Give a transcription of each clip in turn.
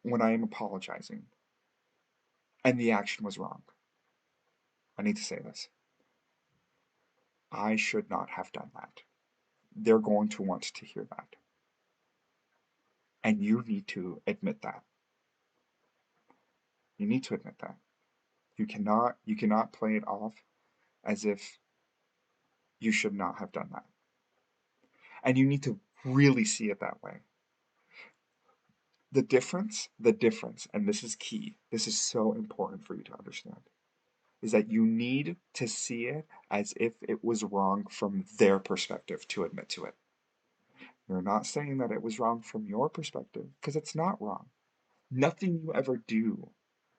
when I am apologizing and the action was wrong, I need to say this. I should not have done that. They're going to want to hear that. And you need to admit that. You need to admit that. You cannot play it off as if you should not have done that. And you need to really see it that way. The difference, and this is key, this is so important for you to understand, is that you need to see it as if it was wrong from their perspective to admit to it. You're not saying that it was wrong from your perspective, because it's not wrong. Nothing you ever do,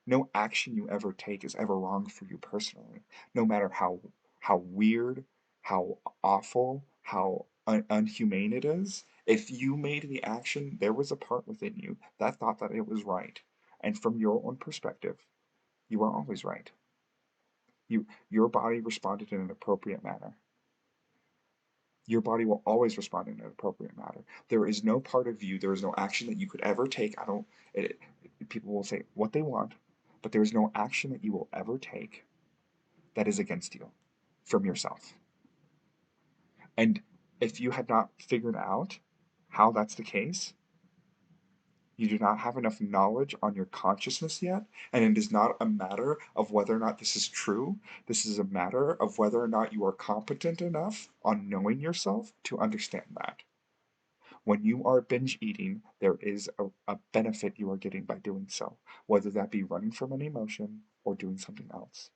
no action you ever take is ever wrong for you personally, no matter how weird, how awful, how unhumane it is. If you made the action, there was a part within you that thought that it was right. And from your own perspective, you are always right. Your body responded in an appropriate manner. Your body will always respond in an appropriate manner. There is no part of you, there is no action that you could ever take. I don't, it, People will say what they want, but there is no action that you will ever take that is against you from yourself. And if you had not figured out how that's the case, you do not have enough knowledge on your consciousness yet, and it is not a matter of whether or not this is true. This is a matter of whether or not you are competent enough on knowing yourself to understand that. When you are binge eating, there is a benefit you are getting by doing so, whether that be running from an emotion or doing something else.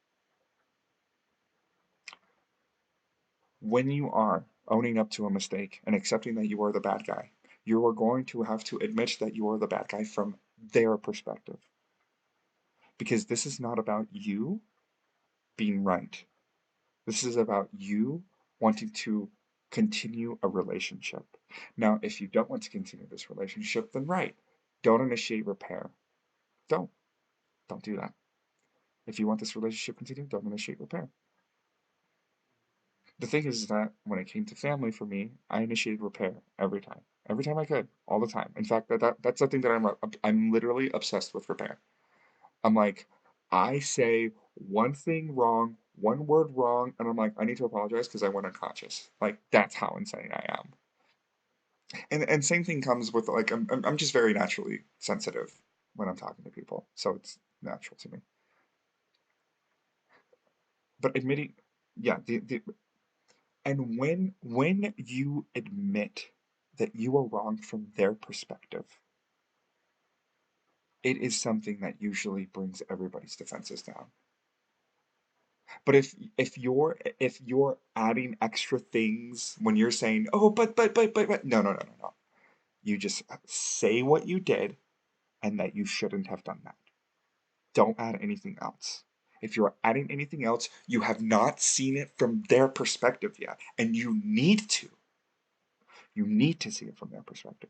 When you are owning up to a mistake and accepting that you are the bad guy, you are going to have to admit that you are the bad guy from their perspective. Because this is not about you being right. This is about you wanting to continue a relationship. Now, if you don't want to continue this relationship, then right. Don't initiate repair. Don't. Don't do that. If you want this relationship to continue, don't initiate repair. The thing is that when it came to family for me, I initiated repair every time I could, all the time. In fact, that's something that I'm literally obsessed with repair. I'm like, I say one thing wrong, one word wrong, and I'm like, I need to apologize because I went unconscious. Like that's how insane I am. And same thing comes with like I'm just very naturally sensitive when I'm talking to people, so it's natural to me. But admitting, yeah, the and when you admit that you are wrong from their perspective, it is something that usually brings everybody's defenses down. But if you're adding extra things when you're saying, "Oh, but," no, no, no, no, no. You just say what you did and that you shouldn't have done that. Don't add anything else. If you're adding anything else, you have not seen it from their perspective yet, and you need to. You need to see it from their perspective.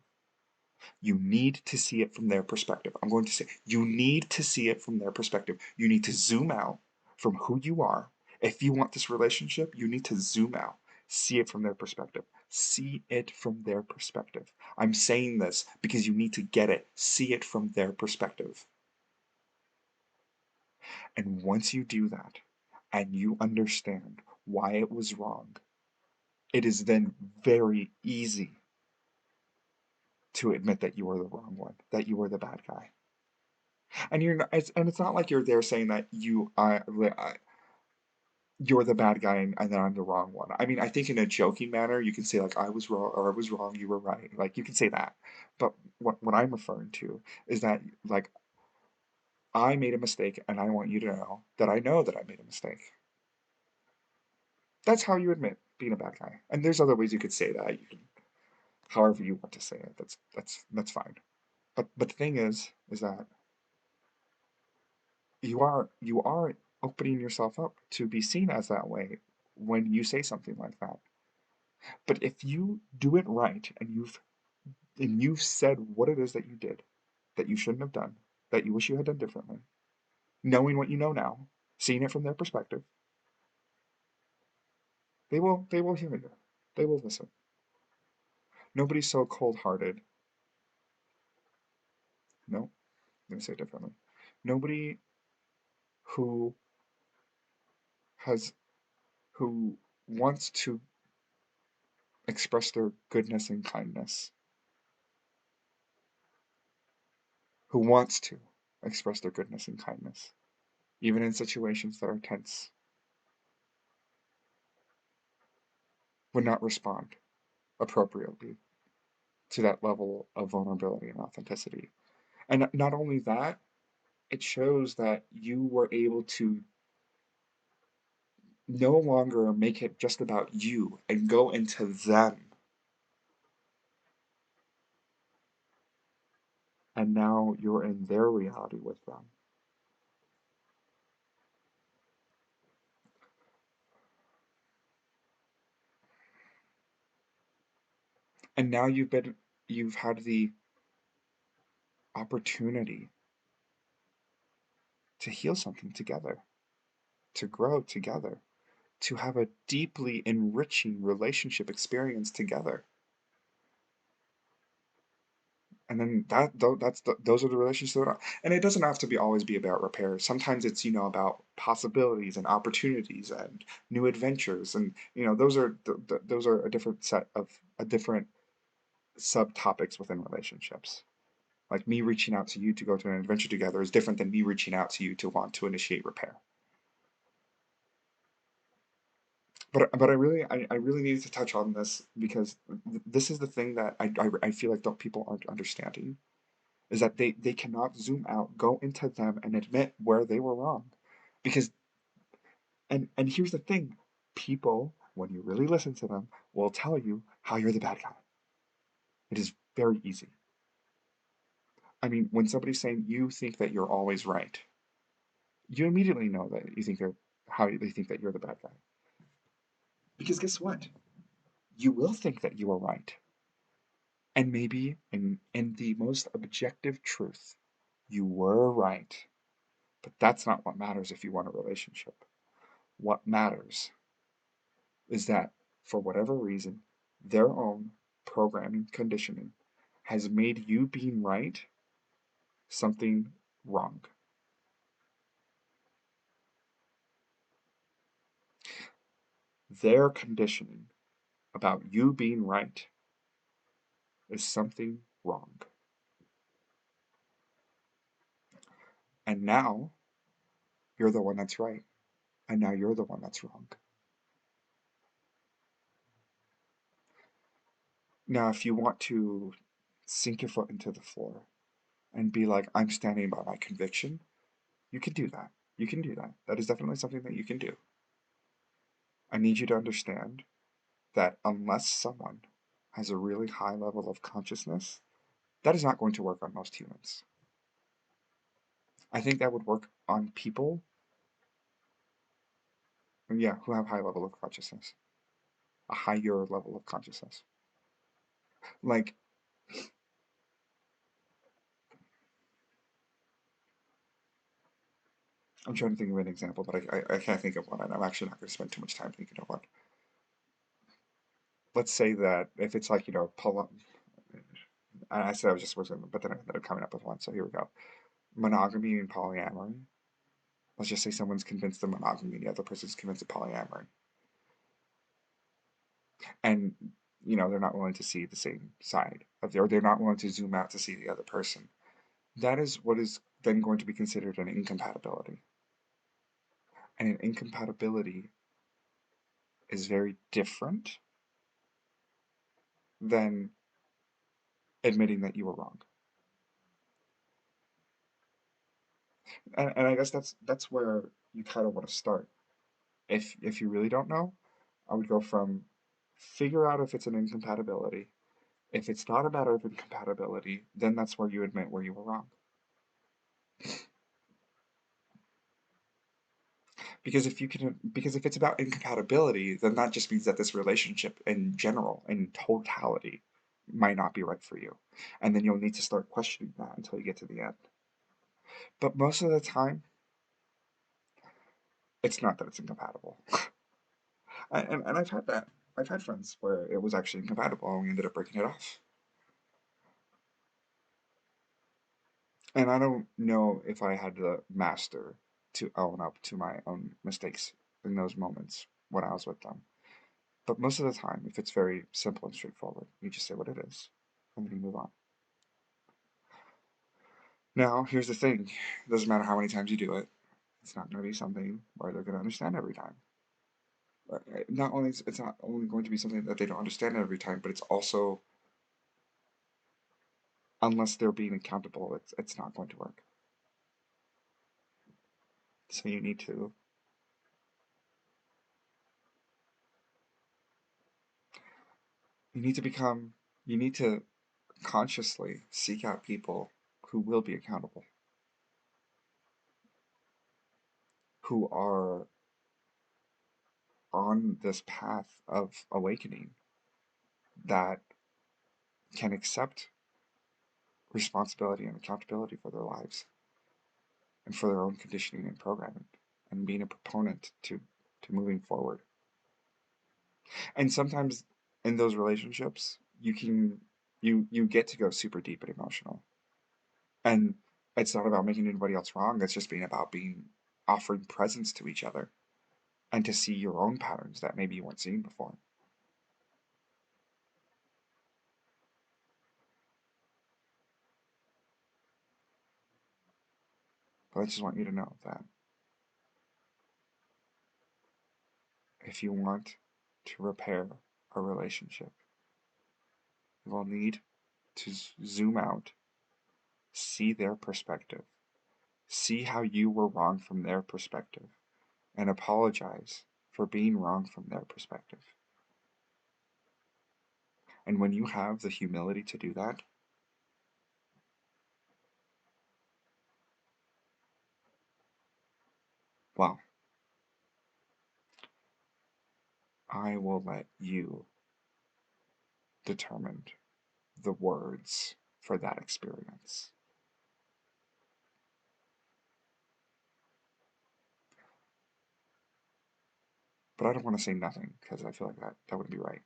You need to see it from their perspective. I'm going to say, you need to see it from their perspective. You need to zoom out from who you are. If you want this relationship, you need to zoom out, see it from their perspective. See it from their perspective. I'm saying this because you need to get it. See it from their perspective. And once you do that and you understand why it was wrong, it is then very easy to admit that you are the wrong one, that you are the bad guy. And it's not like you're there saying that you're the bad guy and then I'm the wrong one. I mean, I think in a joking manner, you can say like I was wrong or I was wrong, you were right. Like you can say that. But what I'm referring to is that like I made a mistake and I want you to know that I made a mistake. That's how you admit being a bad guy. And there's other ways you could say that. You can however you want to say it. That's fine. But the thing is that you are opening yourself up to be seen as that way when you say something like that. But if you do it right and you've said what it is that you did that you shouldn't have done, that you wish you had done differently, knowing what you know now, seeing it from their perspective, they will hear you. They will listen. Nobody's so cold-hearted. No. Let me say it differently. Nobody who has who wants to express their goodness and kindness, who wants to express their goodness and kindness, even in situations that are tense, would not respond appropriately to that level of vulnerability and authenticity. And not only that, it shows that you were able to no longer make it just about you and go into them. And now you're in their reality with them. And now you've had the opportunity to heal something together, to grow together, to have a deeply enriching relationship experience together. And then those are the relationships that are, and it doesn't have to be always be about repair. Sometimes it's, about possibilities and opportunities and new adventures, and those are a different set of a different subtopics within relationships. Like me reaching out to you to go to an adventure together is different than me reaching out to you to want to initiate repair. But I really needed to touch on this because this is the thing that I feel like don't people aren't understanding, is that they cannot zoom out, go into them, and admit where they were wrong. Because and here's the thing, people, when you really listen to them, will tell you how you're the bad guy. It is very easy. I mean, when somebody's saying you think that you're always right, you immediately know that you think they're how they think that you're the bad guy. Because guess what? You will think that you are right. And maybe in the most objective truth, you were right. But that's not what matters if you want a relationship. What matters is that for whatever reason, their own programming conditioning has made you being right something wrong. Their conditioning about you being right is something wrong. And now you're the one that's right. And now you're the one that's wrong. Now, if you want to sink your foot into the floor and be like, I'm standing by my conviction, you can do that. You can do that. That is definitely something that you can do. I need you to understand that unless someone has a really high level of consciousness, that is not going to work on most humans. I think that would work on people, yeah, who have high level of consciousness, a higher level of consciousness. Like, I'm trying to think of an example, but I can't think of one, and I'm actually not going to spend too much time thinking of one. Let's say that if it's like, I said I was just wasn't, but then I ended up coming up with one, so here we go. Monogamy and polyamory. Let's just say someone's convinced of monogamy and the other person's convinced of polyamory. And, they're not willing to see the same side of or they're not willing to zoom out to see the other person. That is what is then going to be considered an incompatibility. And an incompatibility is very different than admitting that you were wrong. And I guess that's where you kind of want to start. If you really don't know, I would go from figure out if it's an incompatibility. If it's not a matter of incompatibility, then that's where you admit where you were wrong. Because if it's about incompatibility, then that just means that this relationship in general, in totality, might not be right for you. And then you'll need to start questioning that until you get to the end. But most of the time, it's not that it's incompatible. And I've had that. I've had friends where it was actually incompatible and we ended up breaking it off. And I don't know if I had the master to own up to my own mistakes in those moments when I was with them. But most of the time, if it's very simple and straightforward, you just say what it is, and then you move on. Now, here's the thing. It doesn't matter how many times you do it, it's not going to be something where they're going to understand every time. Not only it's not only going to be something that they don't understand every time, but it's also, unless they're being accountable, it's not going to work. So you need to become you need to consciously seek out people who will be accountable, who are on this path of awakening, that can accept responsibility and accountability for their lives and for their own conditioning and programming and being a proponent to moving forward. And sometimes in those relationships, you get to go super deep and emotional. And it's not about making anybody else wrong, it's just being about being offering presence to each other and to see your own patterns that maybe you weren't seeing before. But I just want you to know that if you want to repair a relationship, you will need to zoom out, see their perspective, see how you were wrong from their perspective, and apologize for being wrong from their perspective. And when you have the humility to do that, well, I will let you determine the words for that experience. But I don't want to say nothing because I feel like that wouldn't be right.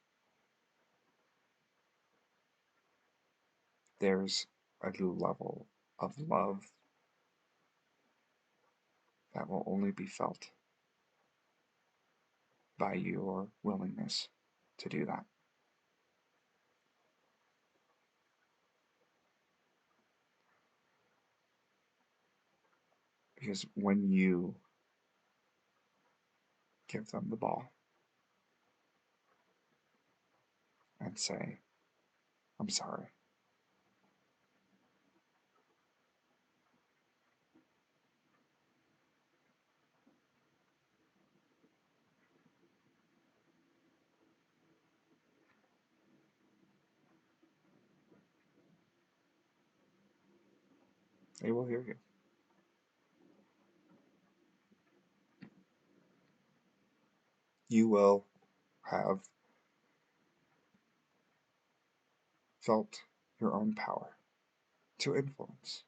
There's a level of love that will only be felt by your willingness to do that. Because when you give them the ball and say, I'm sorry, they will hear you. You will have felt your own power to influence.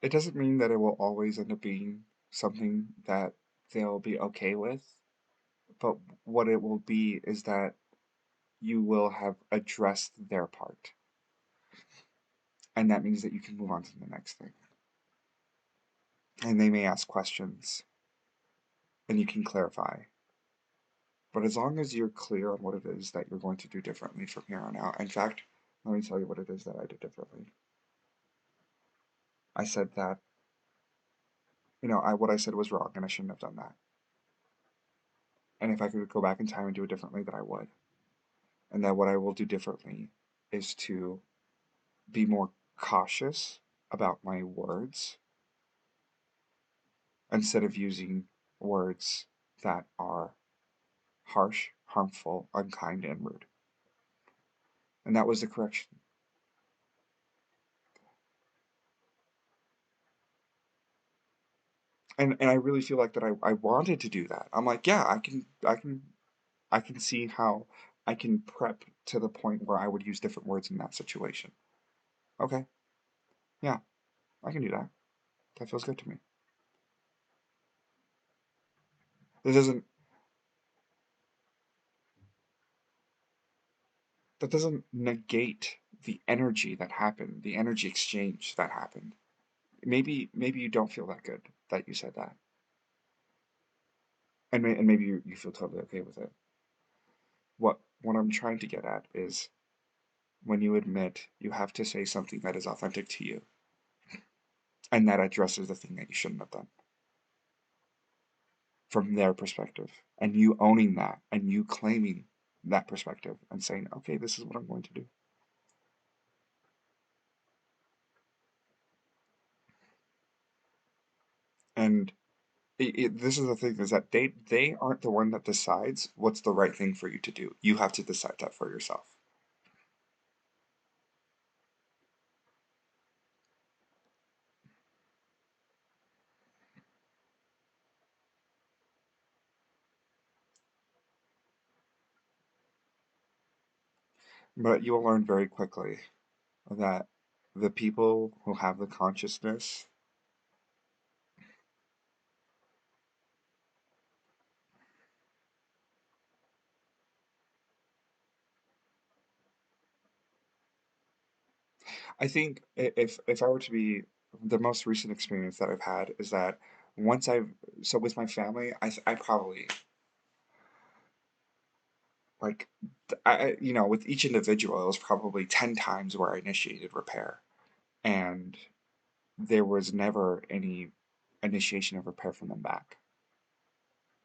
It doesn't mean that it will always end up being something that they'll be okay with, but what it will be is that you will have addressed their part. And that means that you can move on to the next thing. And they may ask questions, and you can clarify. But as long as you're clear on what it is that you're going to do differently from here on out, in fact, let me tell you what it is that I did differently. I said that, what I said was wrong, and I shouldn't have done that. And if I could go back in time and do it differently, that I would. And that what I will do differently is to be more cautious about my words instead of using words that are harsh, harmful, unkind, and rude. And that was the correction. And I really feel like that I wanted to do that. I'm like, yeah, I can I can see how I can prep to the point where I would use different words in that situation. Okay, yeah, I can do that. That feels good to me. That doesn't that doesn't negate the energy that happened, the energy exchange that happened. Maybe you don't feel that good that you said that, and maybe you feel totally okay with it. What I'm trying to get at is when you admit you have to say something that is authentic to you, and that addresses the thing that you shouldn't have done from their perspective, and you owning that and you claiming that perspective and saying, okay, this is what I'm going to do. And this is the thing is that they aren't the one that decides what's the right thing for you to do. You have to decide that for yourself. But you will learn very quickly that the people who have the consciousness, I think if I were to be the most recent experience that I've had is that once I've so with my family, I probably like with each individual, it was probably 10 times where I initiated repair, and there was never any initiation of repair from them back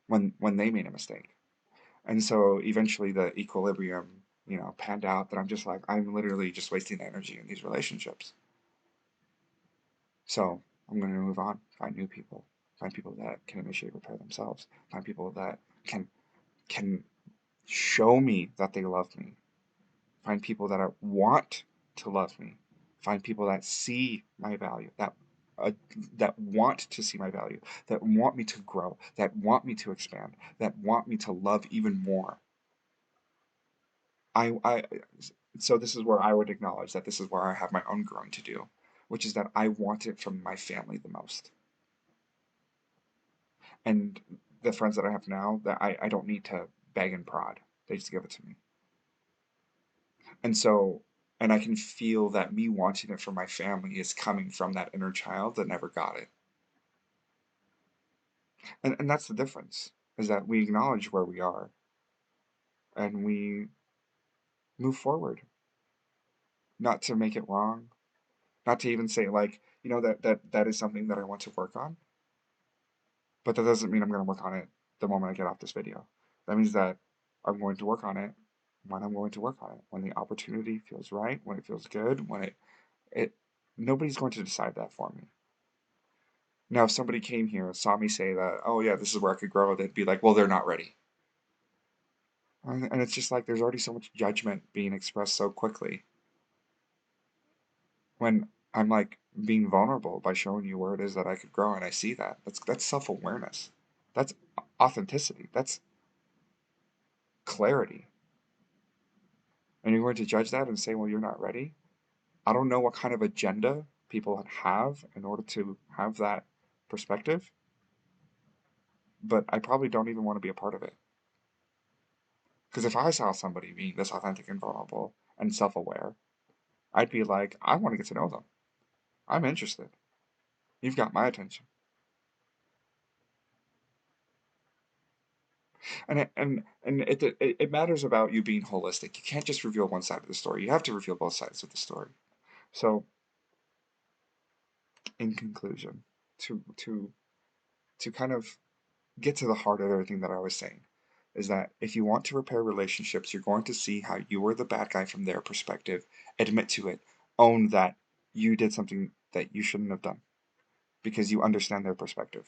when they made a mistake. And so eventually the equilibrium, panned out that I'm just like, I'm literally just wasting energy in these relationships. So I'm going to move on, find new people, find people that can initiate repair themselves, find people that can show me that they love me, find people that want to love me, find people that see my value, uh, that want to see my value, that want me to grow, that want me to expand, that want me to love even more. I so this is where I would acknowledge that this is where I have my own growing to do, which is that I want it from my family the most. And the friends that I have now, that I don't need to beg and prod. They just give it to me. And so, and I can feel that me wanting it for my family is coming from that inner child that never got it. And that's the difference, is that we acknowledge where we are and we move forward, not to make it wrong, not to even say like, that is something that I want to work on, but that doesn't mean I'm going to work on it the moment I get off this video. That means that I'm going to work on it when I'm going to work on it, when the opportunity feels right, when it feels good, when it nobody's going to decide that for me. Now, if somebody came here and saw me say that, oh yeah, this is where I could grow, they'd be like, well, they're not ready. And it's just like there's already so much judgment being expressed so quickly when I'm like being vulnerable by showing you where it is that I could grow, and I see that. That's self-awareness. That's authenticity. That's clarity. And you're going to judge that and say, well, you're not ready. I don't know what kind of agenda people have in order to have that perspective, but I probably don't even want to be a part of it. Because if I saw somebody being this authentic and vulnerable and self aware, I'd be like, I want to get to know them. I'm interested. You've got my attention. And it matters about you being holistic. You can't just reveal one side of the story. You have to reveal both sides of the story. So, in conclusion, to kind of get to the heart of everything that I was saying, is that if you want to repair relationships, you're going to see how you were the bad guy from their perspective, admit to it, own that you did something that you shouldn't have done because you understand their perspective.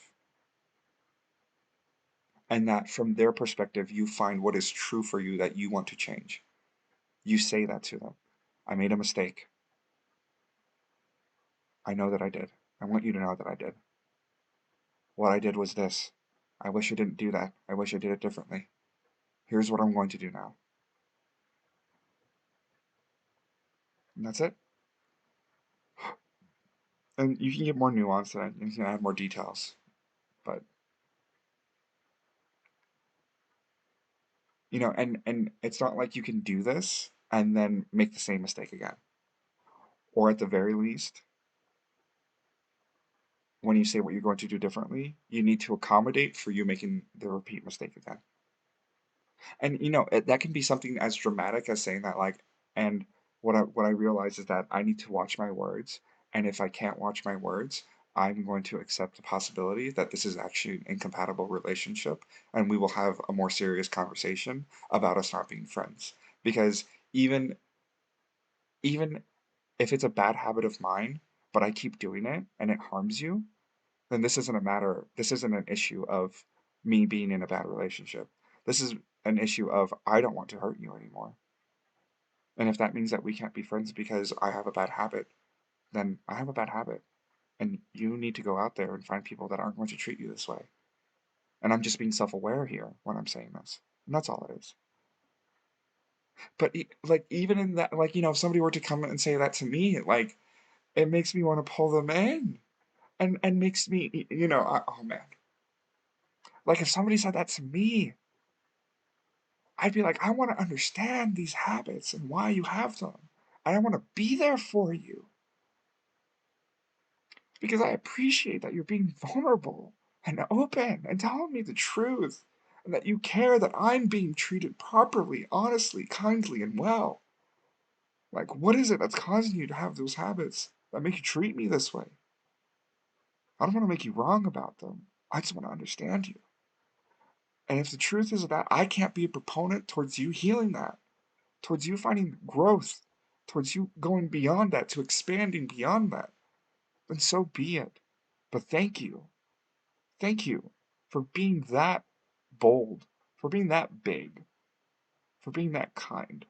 And that from their perspective, you find what is true for you that you want to change. You say that to them. I made a mistake. I know that I did. I want you to know that I did. What I did was this. I wish I didn't do that. I wish I did it differently. Here's what I'm going to do now. And that's it. And you can get more nuance to that. You can add more details. But, and it's not like you can do this and then make the same mistake again. Or at the very least, when you say what you're going to do differently, you need to accommodate for you making the repeat mistake again. And that can be something as dramatic as saying that, like, and what I realize is that I need to watch my words, and if I can't watch my words, I'm going to accept the possibility that this is actually an incompatible relationship, and we will have a more serious conversation about us not being friends. Because even if it's a bad habit of mine, but I keep doing it and it harms you, then this isn't an issue of me being in a bad relationship. This is an issue of I don't want to hurt you anymore. And if that means that we can't be friends because I have a bad habit, then I have a bad habit. And you need to go out there and find people that aren't going to treat you this way. And I'm just being self aware here when I'm saying this. And that's all it is. But like, even in that, like, if somebody were to come and say that to me, like, it makes me want to pull them in. And makes me, oh man. Like, if somebody said that to me, I'd be like, I want to understand these habits and why you have them. And I want to be there for you because I appreciate that you're being vulnerable and open and telling me the truth and that you care that I'm being treated properly, honestly, kindly, and well. Like, what is it that's causing you to have those habits that make you treat me this way? I don't want to make you wrong about them. I just want to understand you. And if the truth is that I can't be a proponent towards you healing that, towards you finding growth, towards you going beyond that, to expanding beyond that, then so be it. But thank you. Thank you for being that bold, for being that big, for being that kind,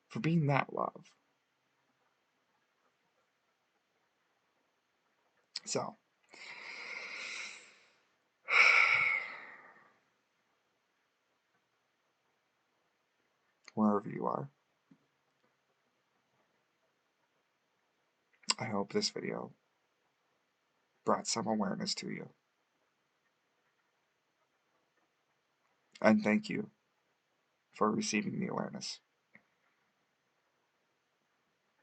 for being that love. So, wherever you are, I hope this video brought some awareness to you. And thank you for receiving the awareness,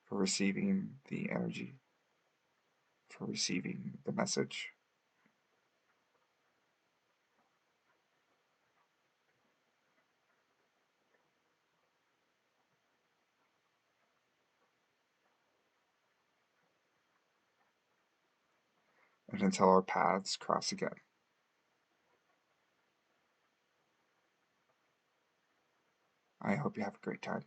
for receiving the energy, for receiving the message. And until our paths cross again, I hope you have a great time.